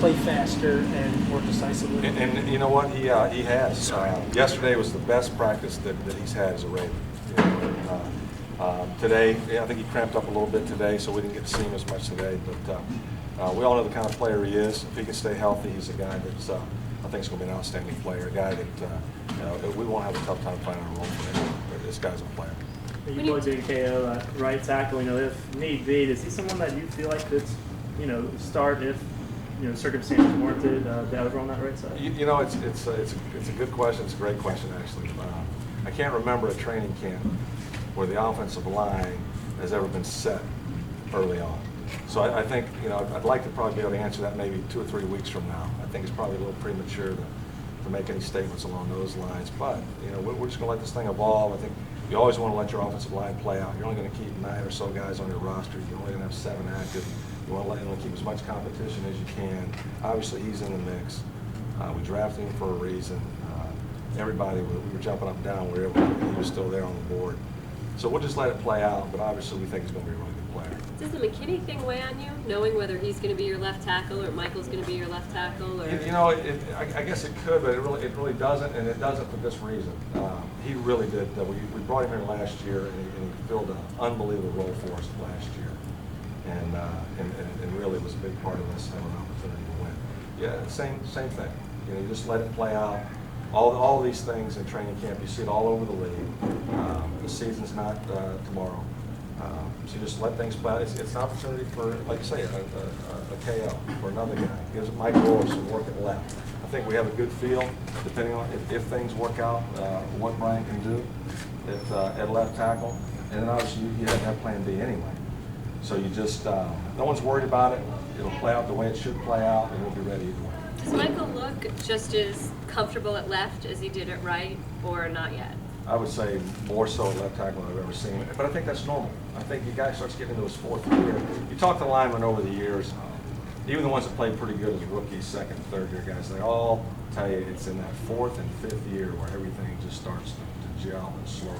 play faster and more decisively? And you know what, he has. Yesterday was the best practice that he's had as a Raven. You know, today, I think he cramped up a little bit today, so we didn't get to see him as much today. But we all know the kind of player he is. If he can stay healthy, he's a guy that's I think is going to be an outstanding player. A guy that we won't have a tough time finding a role for him. But this guy's a player. You both doing KO right tackle. If need be, is he someone that you feel like could, start if circumstances warranted over on that right side? You know, it's a good question. It's a great question actually. I can't remember a training camp where the offensive line has ever been set early on. So I think I'd like to probably be able to answer that maybe 2 or 3 weeks from now. I think it's probably a little premature to make any statements along those lines. But we're just going to let this thing evolve. I think you always want to let your offensive line play out. You're only going to keep 9 or so guys on your roster. You're only going to have 7 active. You want to keep as much competition as you can. Obviously, he's in the mix. We drafted him for a reason. Everybody, we were jumping up and down wherever he was still there on the board. So we'll just let it play out, but obviously we think he's going to be a really good player. Does the McKinney thing weigh on you, knowing whether he's going to be your left tackle or Michael's going to be your left tackle? Or? I guess it could, but it really doesn't, and it doesn't for this reason. He really did. We brought him here last year, and he filled an unbelievable role for us last year, and really was a big part of us having an opportunity to win. Yeah, same thing. You just let it play out. All these things in training camp, you see it all over the league. The season's not tomorrow. So you just let things play out. It's an opportunity for, like you say, a KO for another guy. It gives Mike Royce some work at left. I think we have a good feel, depending on if things work out, what Brian can do at left tackle. And then obviously you have to have plan B anyway. So you just, no one's worried about it. It'll play out the way it should play out, and we'll be ready either way. Does Michael look just as comfortable at left as he did at right, or not yet? I would say more so at left tackle than I've ever seen. But I think that's normal. I think the guy starts getting into his 4th year. You talk to linemen over the years, even the ones that played pretty good as rookies, 2nd, 3rd year guys, they all tell you it's in that 4th and 5th year where everything just starts to gel and slow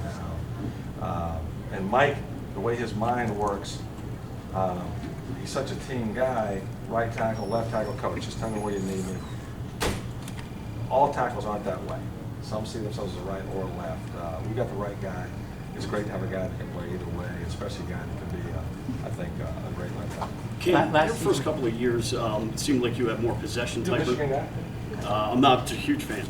down. And Mike, the way his mind works, he's such a team guy, right tackle, left tackle, coach, just tell me where you need me. All tackles aren't that way. Some see themselves as a right or a left. We've got the right guy. It's great to have a guy that can play either way, especially a guy that can be, I think, a great left tackle. Ken, your first couple of years, it seemed like you had more possession type of. Michigan guy? I'm not a huge fan.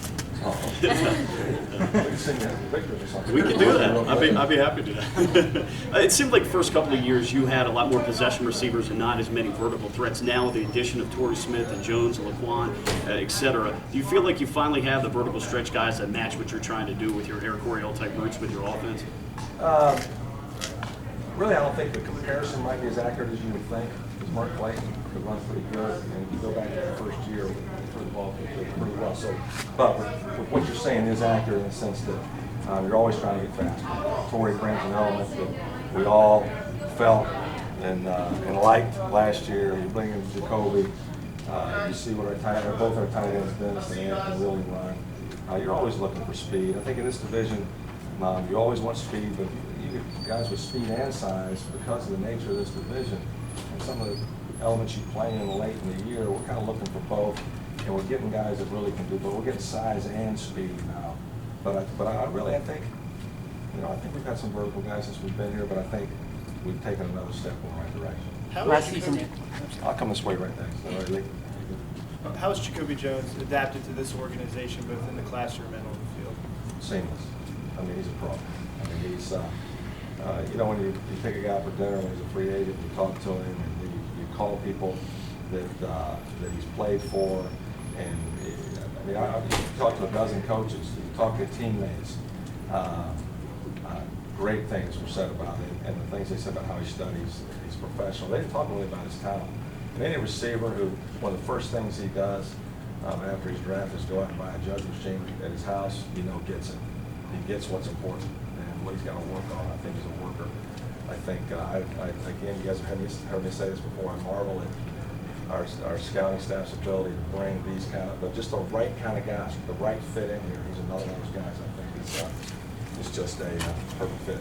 Oh. We can sing that victory or something. We could do that. I'd be happy to do that. It seemed like the first couple of years you had a lot more possession receivers and not as many vertical threats. Now, the addition of Torrey Smith and Jones and Laquan, et cetera, do you feel like you finally have the vertical stretch guys that match what you're trying to do with your Eric Coryell type roots with your offense? Really, I don't think the comparison might be as accurate as you would think, because Mark Clayton could run pretty good, and if you go back to the first year, he threw the ball pretty well. So, but what you're saying is accurate in the sense that you're always trying to get faster. Torrey brings an element that we all felt and liked last year. You bring in Jacoby, you see what both our tight ends, Dennis and Anthony, really run. You're always looking for speed. I think in this division, you always want speed, but you get guys with speed and size because of the nature of this division and some of the elements you play in late in the year. We're kind of looking for both, and we're getting guys that really can do both. We're getting size and speed now. But I think, I think we've got some vertical guys since we've been here, but I think we've taken another step in the right direction. Last season. I'll come this way right there. All right, Lee. How has Jacoby Jones adapted to this organization, both in the classroom and on the field? Seamless. I mean, he's a pro. I mean, he's, when you take a guy for dinner when he's a free agent, you talk to him, and you call people that he's played for, and I talk to a dozen coaches, you talk to teammates. Great things were said about him, and the things they said about how he studies, he's professional. They didn't talk really about his talent. And any receiver who, one of the first things he does after he's drafted is go out and buy a judge machine at his house, gets it. He gets what's important and what he's got to work on. I think he's a worker. I think, again, you guys have heard me say this before, I marvel at our scouting staff's ability to bring these but just the right kind of guys, the right fit in here. He's another one of those guys I think is just a perfect fit.